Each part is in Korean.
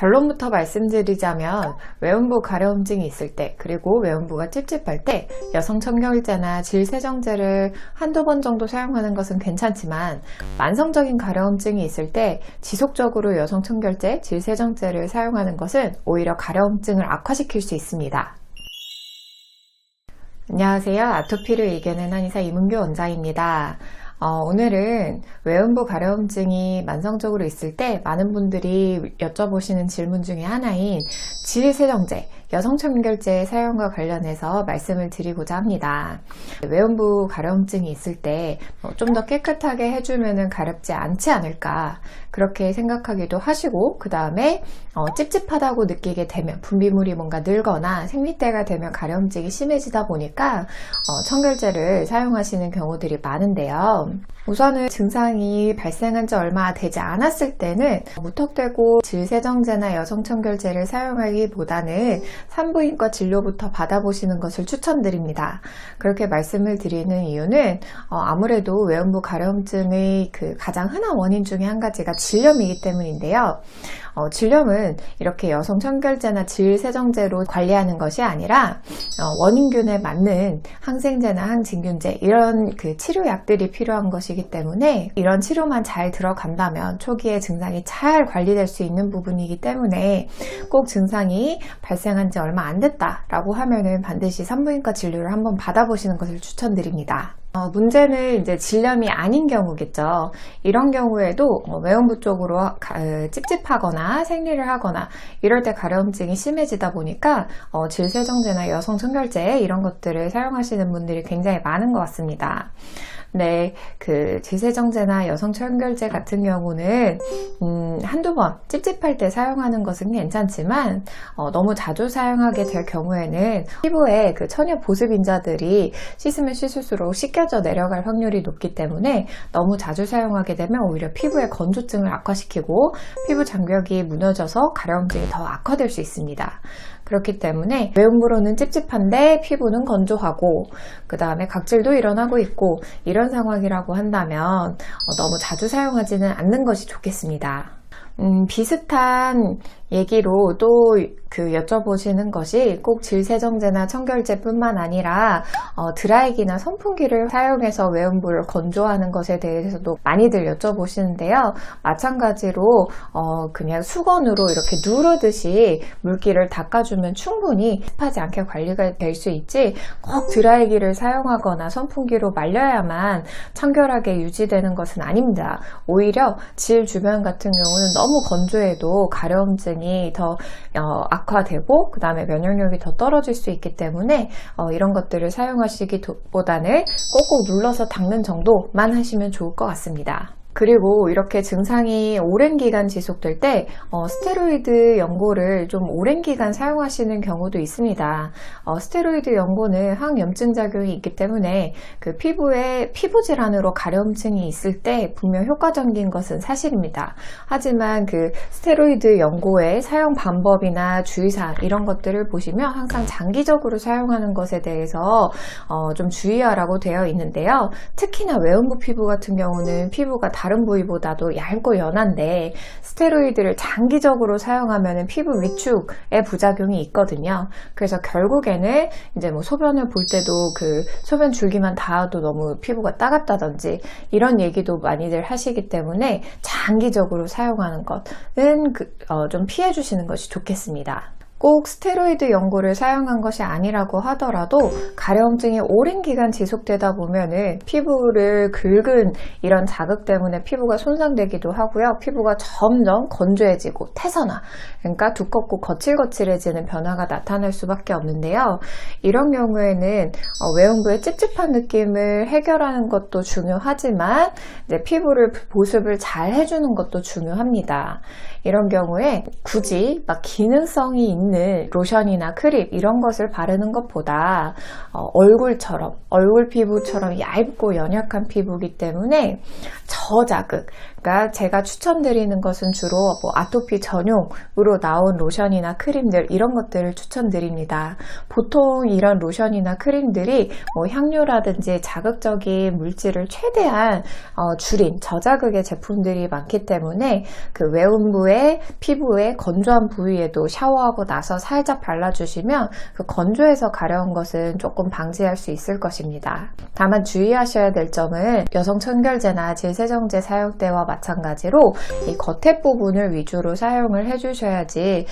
결론부터 말씀드리자면 외음부 가려움증이 있을 때, 그리고 외음부가 찝찝할 때 여성 청결제나 질세정제를 한두 번 정도 사용하는 것은 괜찮지만, 만성적인 가려움증이 있을 때 지속적으로 여성 청결제, 질세정제를 사용하는 것은 오히려 가려움증을 악화시킬 수 있습니다. 안녕하세요. 아토피를 이겨낸 한의사 이문규 원장입니다. 오늘은 외음부 가려움증이 만성적으로 있을 때 많은 분들이 여쭤보시는 질문 중에 하나인 질세정제, 여성청결제 사용과 관련해서 말씀을 드리고자 합니다. 외음부 가려움증이 있을 때 좀 더 깨끗하게 해주면 가렵지 않지 않을까, 그렇게 생각하기도 하시고, 그 다음에 찝찝하다고 느끼게 되면, 분비물이 뭔가 늘거나 생리때가 되면 가려움증이 심해지다 보니까 청결제를 사용하시는 경우들이 많은데요. 우선은 증상이 발생한 지 얼마 되지 않았을 때는 무턱대고 질세정제나 여성청결제를 사용하기보다는 산부인과 진료부터 받아보시는 것을 추천드립니다. 그렇게 말씀을 드리는 이유는 아무래도 외음부 가려움증의 가장 흔한 원인 중에 한 가지가 질염이기 때문인데요. 질염은 이렇게 여성 청결제나 질세정제로 관리하는 것이 아니라 원인균에 맞는 항생제나 항진균제, 이런 치료약들이 필요한 것이기 때문에 이런 치료만 잘 들어간다면 초기에 증상이 잘 관리될 수 있는 부분이기 때문에, 꼭 증상이 발생한 지 얼마 안 됐다라고 하면은 반드시 산부인과 진료를 한번 받아보시는 것을 추천드립니다. 문제는 이제 질염이 아닌 경우겠죠. 이런 경우에도 외음부 쪽으로 찝찝하거나 생리를 하거나 이럴 때 가려움증이 심해지다 보니까 질세정제나 여성청결제 이런 것들을 사용하시는 분들이 굉장히 많은 것 같습니다. 네, 질세정제나 여성청결제 같은 경우는 한두 번 찝찝할 때 사용하는 것은 괜찮지만, 너무 자주 사용하게 될 경우에는 피부에 천연 보습인자들이 씻으면 씻을수록 씻겨져 내려갈 확률이 높기 때문에 너무 자주 사용하게 되면 오히려 피부의 건조증을 악화시키고 피부 장벽이 무너져서 가려움증이 더 악화될 수 있습니다. 그렇기 때문에 외음부로는 찝찝한데 피부는 건조하고 그 다음에 각질도 일어나고 있고, 이런 상황이라고 한다면 너무 자주 사용하지는 않는 것이 좋겠습니다. 비슷한 얘기로 또 여쭤보시는 것이, 꼭 질세정제나 청결제 뿐만 아니라 드라이기나 선풍기를 사용해서 외음부를 건조하는 것에 대해서도 많이들 여쭤보시는데요. 마찬가지로 그냥 수건으로 이렇게 누르듯이 물기를 닦아주면 충분히 습하지 않게 관리가 될 수 있지, 꼭 드라이기를 사용하거나 선풍기로 말려야만 청결하게 유지되는 것은 아닙니다. 오히려 질 주변 같은 경우는 너무 건조해도 가려움증이 더 악화되고 그 다음에 면역력이 더 떨어질 수 있기 때문에 이런 것들을 사용하시기보다는 꼭꼭 눌러서 닦는 정도만 하시면 좋을 것 같습니다. 그리고 이렇게 증상이 오랜 기간 지속될 때 스테로이드 연고를 좀 오랜 기간 사용하시는 경우도 있습니다. 스테로이드 연고는 항염증 작용이 있기 때문에 피부에 피부 질환으로 가려움증이 있을 때 분명 효과적인 것은 사실입니다. 하지만 스테로이드 연고의 사용 방법이나 주의사항, 이런 것들을 보시면 항상 장기적으로 사용하는 것에 대해서 좀 주의하라고 되어 있는데요. 특히나 외음부 피부 같은 경우는 피부가 다른 부위보다도 얇고 연한데, 스테로이드를 장기적으로 사용하면 피부 위축에 부작용이 있거든요. 그래서 결국에는 이제 소변을 볼 때도 소변 줄기만 닿아도 너무 피부가 따갑다든지 이런 얘기도 많이들 하시기 때문에 장기적으로 사용하는 것은 좀 피해 주시는 것이 좋겠습니다. 꼭 스테로이드 연고를 사용한 것이 아니라고 하더라도 가려움증이 오랜 기간 지속되다 보면은 피부를 긁은 이런 자극 때문에 피부가 손상되기도 하고요. 피부가 점점 건조해지고 태산화, 그러니까 두껍고 거칠거칠해지는 변화가 나타날 수밖에 없는데요. 이런 경우에는 외음부의 찝찝한 느낌을 해결하는 것도 중요하지만 이제 피부를 보습을 잘 해주는 것도 중요합니다. 이런 경우에 굳이 기능성이 있는 로션이나 크림 이런 것을 바르는 것보다 얼굴 피부처럼 얇고 연약한 피부이기 때문에 저자극, 그러니까 제가 추천드리는 것은 주로 아토피 전용으로 나온 로션이나 크림들, 이런 것들을 추천드립니다. 보통 이런 로션이나 크림들이 향료라든지 자극적인 물질을 최대한 줄인 저자극의 제품들이 많기 때문에 외음부에 이후에 피부에 건조한 부위에도 샤워하고 나서 살짝 발라주시면 그 건조해서 가려운 것은 조금 방지할 수 있을 것입니다. 다만 주의하셔야 될 점은 여성 청결제나 질세정제 사용 때와 마찬가지로 이 겉에 부분을 위주로 사용을 해주셔야지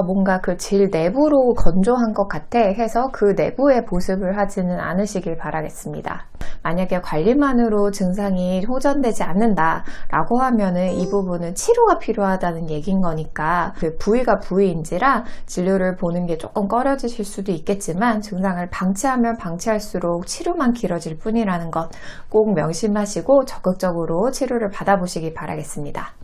뭔가 그 질 내부로 건조한 것 같아 해서 그 내부에 보습을 하지는 않으시길 바라겠습니다. 만약에 관리만으로 증상이 호전되지 않는다 라고 하면은 이 부분은 치료가 필요하다는 얘기인 거니까 그 부위가 부위인지라 진료를 보는 게 조금 꺼려지실 수도 있겠지만 증상을 방치하면 방치할수록 치료만 길어질 뿐이라는 것 꼭 명심하시고 적극적으로 치료를 받아보시기 바라겠습니다.